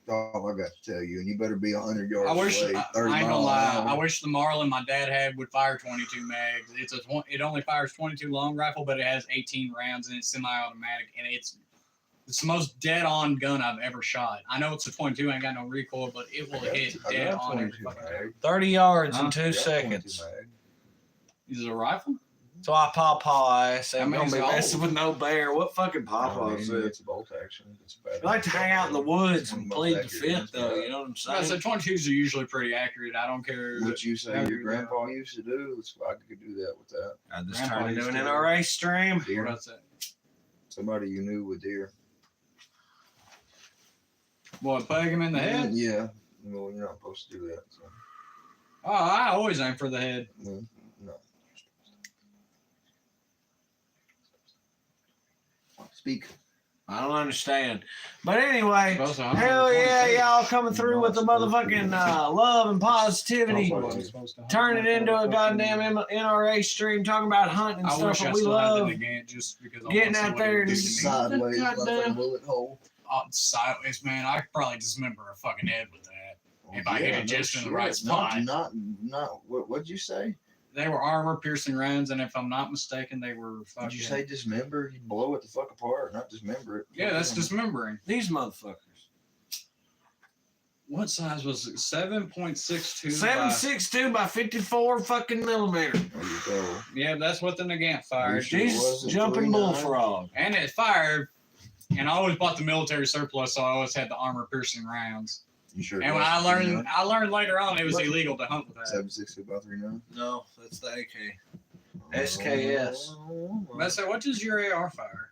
All I got to tell you, and you better be 100 yards I wish, away, I 30 ain't gonna miles lie, an I hour. wish the Marlin my dad had would fire 22 mags. It only fires 22 long rifle, but it has 18 rounds and it's semi-automatic, and it's the most dead-on gun I've ever shot. I know it's a 22, ain't got no recoil, but it will hit I dead got on every 22 fucking mag. time. 30 yards Huh? in 2 I got 22 seconds. mag. Is it a rifle? So I Pawpaw ass. I I'm mean, gonna be it's messing old. with no bear. What fucking I Pawpaw mean, said? it's a bolt action. It's a bad. I like to hang out in the woods and Most plead the accurate fifth, ones we though. got. You know what I'm I saying? said 22s are usually pretty accurate. I don't care. What you say How your you- grandpa used to do? I could do that with that. I just Grandpa turned into used an to- NRA stream. Deer. What's that? Somebody you knew with deer. What, peg him in the head? Yeah. Well, you're not supposed to do that. So. Oh, I always aim for the head. Well, no. Speak. I don't understand. But anyway, Supposed to- hell yeah, y'all coming through with the motherfucking love and positivity. Turn it into a goddamn NRA stream talking about hunting and I stuff wish I that we still had love. it again just because I Getting want to see out what it there would do and to me. Sideways, Goddamn. like a bullet hole. Sideways, man. I could probably dismember a fucking head with that. If I hit it just in the right spot. Not. What'd you say? They were armor-piercing rounds, and if I'm not mistaken, they were fucking. Did you say dismember? You blow it the fuck apart, not dismember it. Yeah, that's dismembering. These motherfuckers. What size was it? 7.62. 7.62 by 54 fucking millimeter. There you go. Yeah, that's what the Nagant fired. Sure Jesus wasn't jumping 3.9? bullfrog. And it fired, and I always bought the military surplus, so I always had the armor-piercing rounds. You sure? And when I learned later on it was illegal to hunt with that. 7.62 by 3.9. No, that's the AK. SKS. Let's say, what does your AR fire?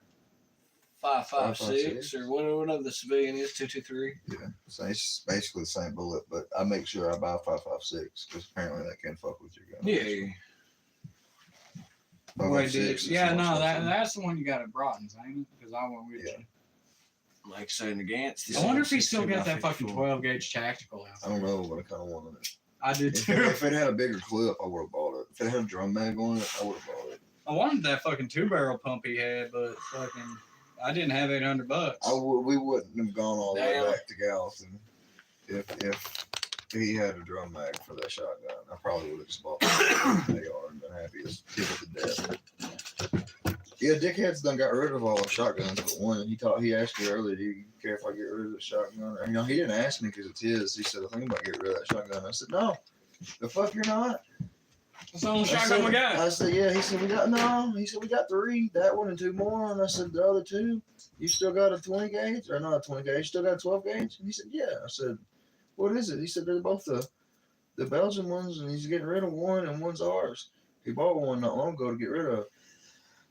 5.56 or whatever the civilian is, 223. Yeah, so it's basically the same bullet, but I make sure I buy 5.56 because apparently that can fuck with your gun. Yeah. 5.56 is Yeah, the no, most expensive. that's the one you got at Broughton's, ain't it? Because I went with Yeah. you. Like saying the Gantz. I wonder if he still 7.62 got by that fucking 54. 12 gauge tactical out. I don't know, but I kind of wanted it. I did If too. it had a bigger clip, I would have bought it. If it had a drum mag on it, I would have bought it. I wanted that fucking 2-barrel pump he had, but fucking I didn't have $800. We wouldn't have gone all the way Damn. back to Gallatin if he had a drum mag for that shotgun. I probably would have just bought the AR and been happy as people to death. Yeah, dickheads done got rid of all the shotguns but one. He asked me earlier, do you care if I get rid of the shotgun? And, he didn't ask me because it's his. He said, I think about getting rid of that shotgun. I said, no, the fuck you're not. That's the only shotgun we got. I said, yeah. He said, we got 3, that one and 2 more. And I said, the other 2, you still got a 20 gauge? Or not a 20 gauge, you still got a 12 gauge? And he said, yeah. I said, what is it? He said, they're both the Belgian ones, and he's getting rid of one, and one's ours. He bought one not long ago to get rid of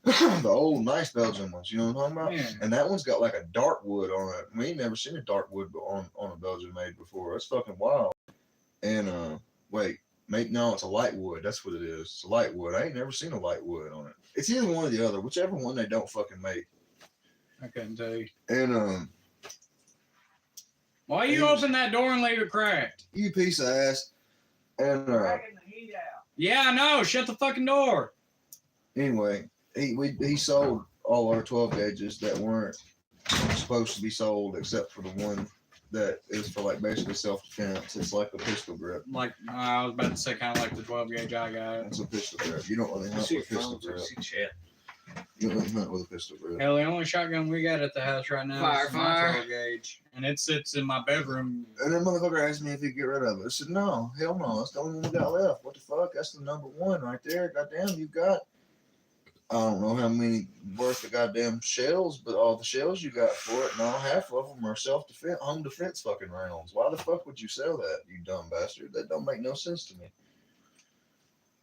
the old nice Belgian ones, you know what I'm talking about? Yeah. And that one's got like a dark wood on it. We ain't never seen a dark wood on a Belgian made before. That's fucking wild. And no, it's a light wood. That's what it is. It's a light wood. I ain't never seen a light wood on it. It's either one or the other, whichever one they don't fucking make. I couldn't tell you. And Why you open that door and leave it cracked? you piece of ass. And Yeah, I know. Shut the fucking door. anyway, he sold all our 12 gauges that weren't supposed to be sold except for the one that is for like basically self-defense. It's like a pistol grip. Like I was about to say, kind of like the 12 gauge I got. It's a pistol grip. You don't really hunt with a pistol grip. You don't really hunt with a pistol grip. Hell, the only shotgun we got at the house right now is my Fire. 12 gauge, and it sits in my bedroom. And that motherfucker asked me if he'd get rid of it. I said, no, hell no. That's the only one we got left. What the fuck? That's the number one right there. Goddamn, you got, I don't know how many worth of goddamn shells, but all the shells you got for it, and all half of them are self-defense, home defense fucking rounds. Why the fuck would you sell that, you dumb bastard? That don't make no sense to me.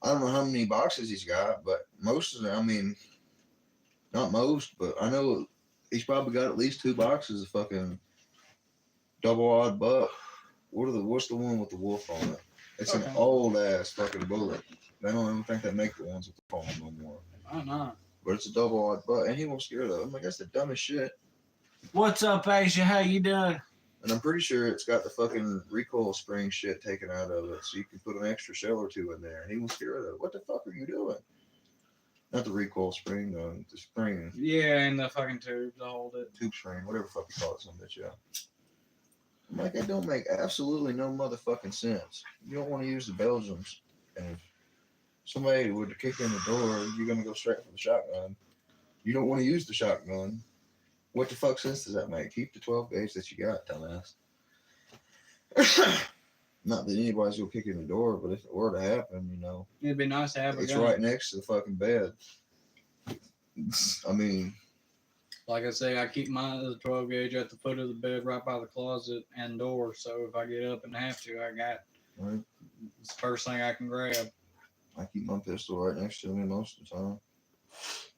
I don't know how many boxes he's got, but most of them, I mean, not most, but I know he's probably got at least 2 boxes of fucking double odd buck. What's the one with the wolf on it? It's an Okay. old ass fucking bullet. They don't even think they make the ones with the palm no more. I don't know. But it's a double odd buck, and he won't scare of it. I'm like, that's the dumbest shit. What's up, Asia? How you doing? And I'm pretty sure it's got the fucking recoil spring shit taken out of it, so you can put an extra shell or 2 in there, and he won't scare of it. What the fuck are you doing? Not the recoil spring, the spring, Yeah, and the fucking tube to hold it. tube spring, whatever the fuck you call it, some bitch, yeah. I'm like, that don't make absolutely no motherfucking sense. You don't want to use the Belgians, and if somebody would kick in the door, you're gonna go straight for the shotgun. You don't want to use the shotgun. What the fuck sense does that make? Keep the 12 gauge that you got, dumbass. Not that anybody's gonna kick in the door, but if it were to happen, you know, It'd be nice to have a it's gun. right next to the fucking bed. I mean, Like I say, I keep my 12 gauge at the foot of the bed, right by the closet and door. So if I get up and have to, I got right? it's the first thing I can grab. I keep my pistol right next to me most of the time.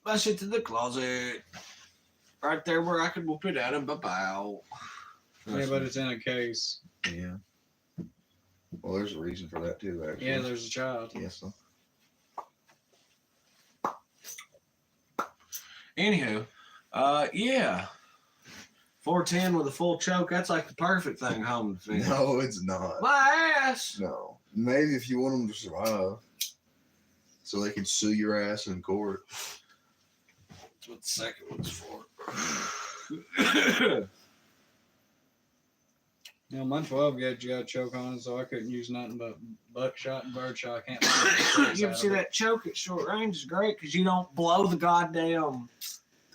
My shit to the closet. Right there where I could whoop it out and bow. Yeah, but it's in a case. Yeah. Well, there's a reason for that too, actually. Yeah, there's a child. Yes. So. Anywho, yeah. 410 with a full choke, that's like the perfect thing home defense. No, it's not. My ass! No. Maybe if you want them to survive, so they can sue your ass in court. That's what the second one's for. You know, my 12 gauge got a choke on it, so I couldn't use nothing but buckshot and birdshot. I can't. You ever see that choke at short range is great because you don't blow the goddamn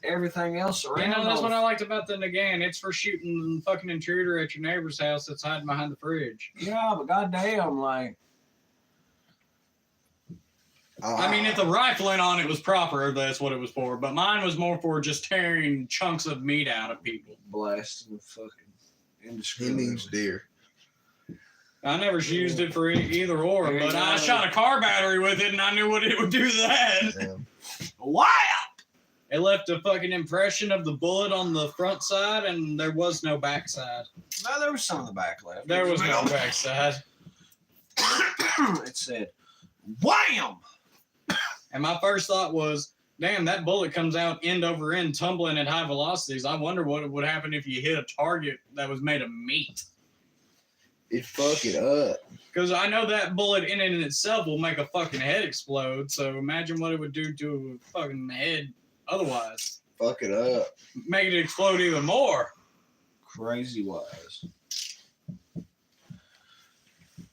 everything else around. You know, that's off. what I liked about the Nagant. It's for shooting fucking intruder at your neighbor's house that's hiding behind the fridge. Yeah, but goddamn, like. I mean, if the rifling on it was proper, that's what it was for. But mine was more for just tearing chunks of meat out of people. Blasting the fucking He indiscriminately. means deer. I never used it for either or, but I shot a car battery with it, and I knew what it would do to that. Damn. Wow! It left a fucking impression of the bullet on the front side, and there was no back side. No, there was some of the back left. There was no back side. It said, wham! And my first thought was, damn, that bullet comes out end over end, tumbling at high velocities. I wonder what would happen if you hit a target that was made of meat. It fuck it up. Because I know that bullet in and itself will make a fucking head explode. So imagine what it would do to a fucking head otherwise. Fuck it up. Make it explode even more. Crazy wise.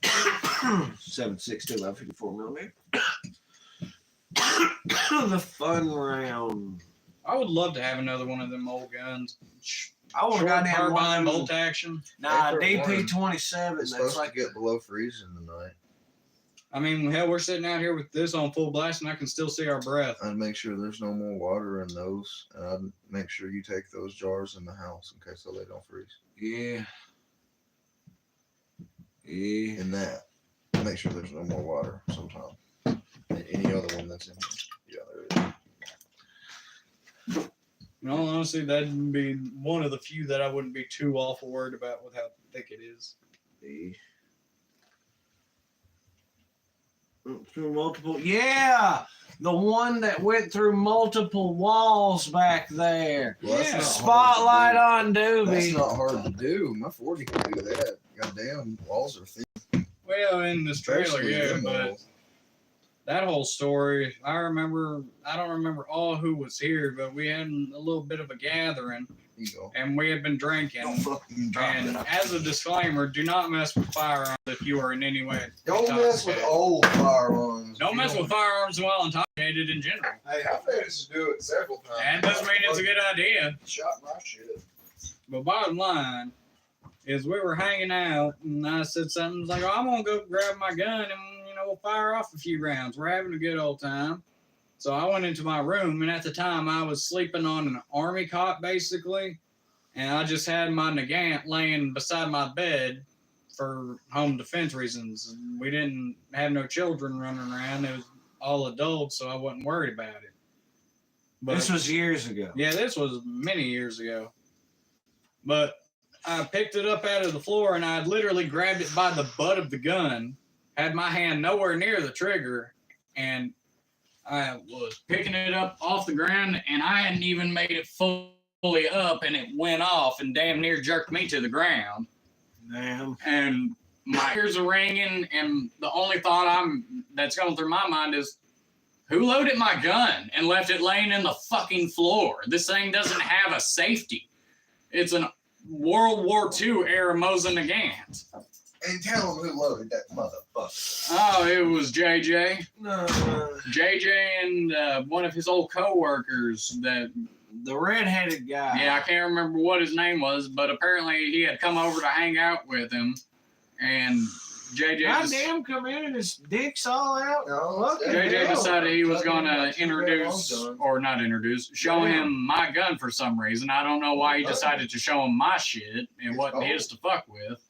7.62 by 54 millimeter. The fun round. I would love to have another one of them old guns. I want a Short goddamn carbine, one. bolt action. Nah, They put one- DP-27. It's That's supposed like to get below freezing tonight. I mean, hell, we're sitting out here with this on full blast, and I can still see our breath. I'd make sure there's no more water in those, and I'd make sure you take those jars in the house in case so they don't freeze. yeah. Yeah. In that, make sure there's no more water sometime. And any other one that's in here. Yeah, there is. In all honesty, that'd be one of the few that I wouldn't be too awful worried about with how thick it is. Yeah. Through multiple, yeah, the one that went through multiple walls back there. Well, that's Yeah. not Spotlight hard on to do. That's Doobie. not hard to do. My 40 can do that. Goddamn, walls are thin. Well, in this trailer, Especially yeah, them but walls. that whole story, I don't remember all who was here, but we had a little bit of a gathering, You go. and we had been Don't drinking. fucking drop And it. as a disclaimer, do not mess with firearms if you are in any way Don't mess with intoxicated. old firearms. Don't You mess with firearms while intoxicated in general. Hey, I've managed to do it several times. And doesn't mean it's a good idea. Shot my shit. But bottom line is we were hanging out, and I said something like, oh, I'm going to go grab my gun and, we'll fire off a few rounds. We're having a good old time. So I went into my room, and at the time I was sleeping on an army cot, basically, and I just had my Nagant laying beside my bed for home defense reasons. We didn't have no children running around. It was all adults, so I wasn't worried about it. But This was years ago. yeah, this was many years ago. But I picked it up out of the floor, and I literally grabbed it by the butt of the gun, had my hand nowhere near the trigger, and I was picking it up off the ground, and I hadn't even made it fully up, and it went off and damn near jerked me to the ground. Damn. And my ears are ringing, and the only thought that's going through my mind is, who loaded my gun and left it laying in the fucking floor? This thing doesn't have a safety. It's an World War II era Mosin Nagant. And tell them who loaded that motherfucker. Oh, it was JJ. No. JJ and one of his old co-workers that, The red-headed guy. yeah, I can't remember what his name was, but apparently he had come over to hang out with him, and JJ Goddamn, come in and his dick's all out. No, JJ decided he was going to show him my gun for some reason. I don't know why he decided to show him my shit. It wasn't his to fuck with.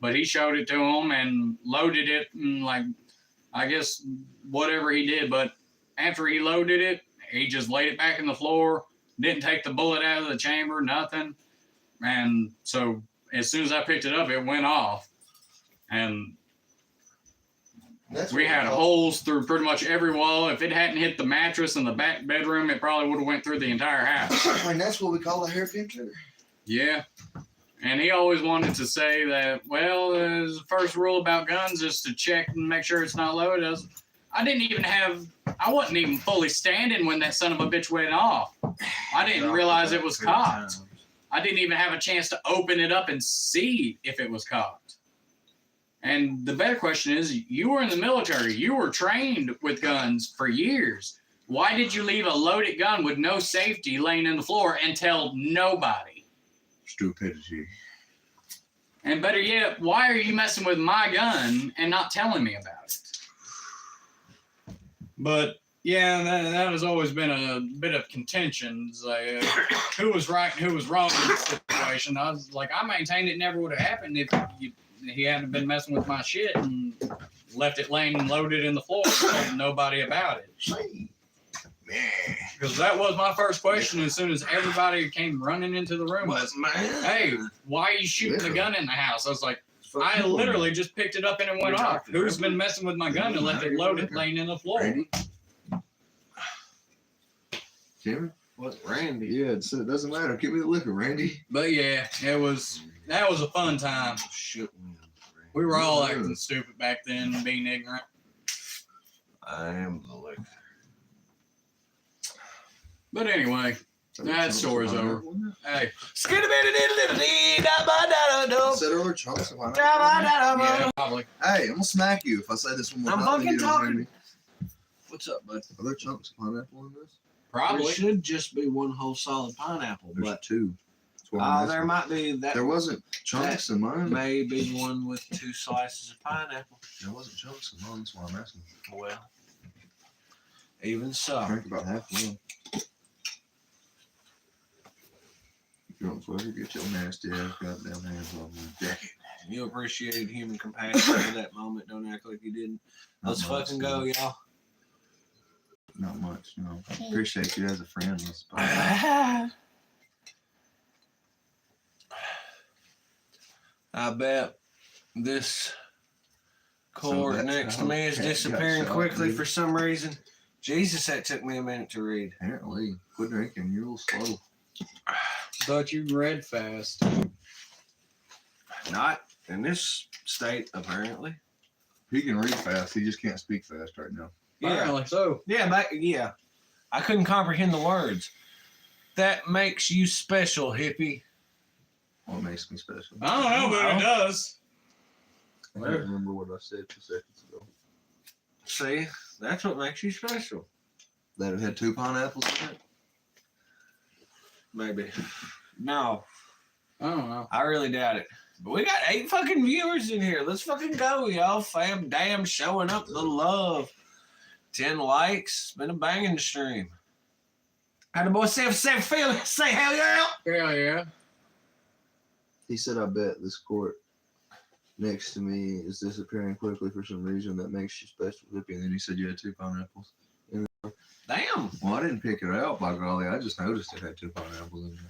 But he showed it to him and loaded it and, like, I guess whatever he did. But after he loaded it, he just laid it back in the floor, didn't take the bullet out of the chamber, nothing. And so as soon as I picked it up, it went off. And we had holes through pretty much every wall. If it hadn't hit the mattress in the back bedroom, it probably would have went through the entire house. And that's what we call a hairpin trigger. Yeah. And he always wanted to say that, well, the first rule about guns is to check and make sure it's not loaded. I wasn't even fully standing when that son of a bitch went off. I didn't realize it was cocked. I didn't even have a chance to open it up and see if it was cocked. And the better question is, you were in the military. You were trained with guns for years. Why did you leave a loaded gun with no safety laying in the floor and tell nobody? Stupidity. And better yet, why are you messing with my gun and not telling me about it? But yeah, that has always been a bit of contention. It's like, who was right and who was wrong in this situation. I was like, I maintained it never would have happened if he hadn't been messing with my shit and left it laying loaded in the floor and told nobody about it. Because that was my first question as soon as everybody came running into the room. Was, hey, why are you shooting the gun in the house? I was like, I literally just picked it up and it went off. Who's been messing with my gun and left it loaded laying in the floor? Randy? Jimmy? What, Randy? Yeah, it doesn't matter. Give me the liquor, Randy. But yeah, that was a fun time. Shit. We were all acting stupid back then, being ignorant. I am the liquor. But anyway, that story's over. Hey. Said earlier, chunks of pineapple. Yeah, probably. Hey, I'm gonna smack you if I say this one more I'm time. fucking You don't hear talking. me. What's up, bud? Are there chunks of pineapple in this? Probably. There should just be one whole solid pineapple, There's but two. That's what I'm there asking. might be that. There wasn't chunks in mine. Maybe one with 2 slices of pineapple. There wasn't chunks in mine. That's why I'm asking. Well, even I so. drank about half one. You don't fucker get your nasty ass goddamn hands off my jacket. You appreciated human compassion for that moment. Don't act like you didn't. Let's Not much, fucking go, y'all. Not much, no. Appreciate you as a friend. I suppose. I bet this cord that's next to how me is Cat got disappearing shot, quickly dude. for some reason. Jesus, that took me a minute to read. Apparently, quit drinking. You're a little slow. Thought you read fast. Not in this state, apparently. He can read fast. He just can't speak fast right now. Yeah, Apparently so. yeah. I couldn't comprehend the words. That makes you special, hippie. What makes me special? I don't know, but it does. I can't remember what I said 2 seconds ago. See, that's what makes you special. That it had 2 pineapples in it? Maybe. No, I don't know. I really doubt it. But we got 8 fucking viewers in here. Let's fucking go, y'all. Fam, damn, showing up the love. 10 likes. Been a banging stream. How the boy say feeling? Say hell yeah. Hell yeah. He said, I bet this court next to me is disappearing quickly for some reason that makes you special, hippie. And then he said you had 2 pineapples. Damn. Well, I didn't pick it out, by golly. I just noticed it had 2 pineapples in it.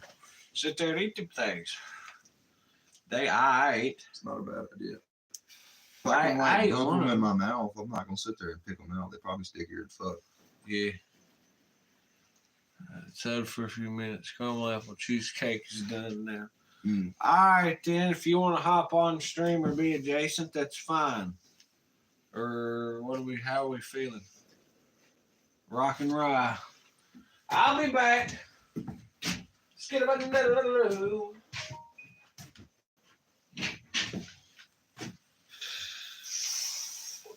Sit there and eat them things. I ate. It's not a bad idea. If I- I can I like ate dump one them of in my mouth, I'm not gonna sit there and pick them out. They probably stickier as fuck. Yeah. It's out for a few minutes. Caramel apple cheesecake is done now. Mm. All right, then. If you want to hop on stream or be adjacent, that's fine. Or how are we feeling? Rock and rye. I'll be back. Skid about the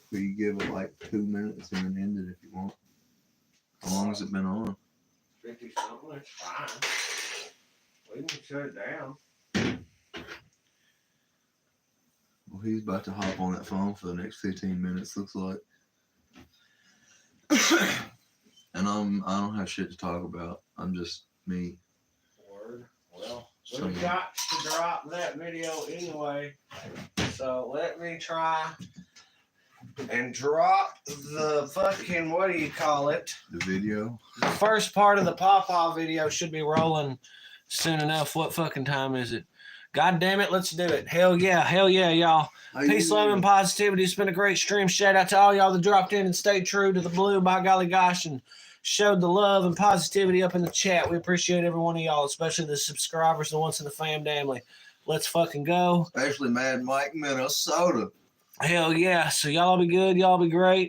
So you give it like 2 minutes and then end it if you want. How long has it been on? 50 something. That's fine. We can shut it down. Well, he's about to hop on that phone for the next 15 minutes, looks like. And I don't have shit to talk about. I'm just me. Word. Well, So- we've got to drop that video anyway. So let me try and drop the fucking, what do you call it? The video. The first part of the Pawpaw video should be rolling soon enough. What fucking time is it? God damn it, let's do it. Hell yeah, y'all. Peace, love, and positivity. It's been a great stream. Shout out to all y'all that dropped in and stayed true to the blue, by golly gosh, and showed the love and positivity up in the chat. We appreciate every one of y'all, especially the subscribers, the ones in the fam family. Let's fucking go. Especially Mad Mike, Minnesota. Hell yeah. So y'all be good. Y'all be great.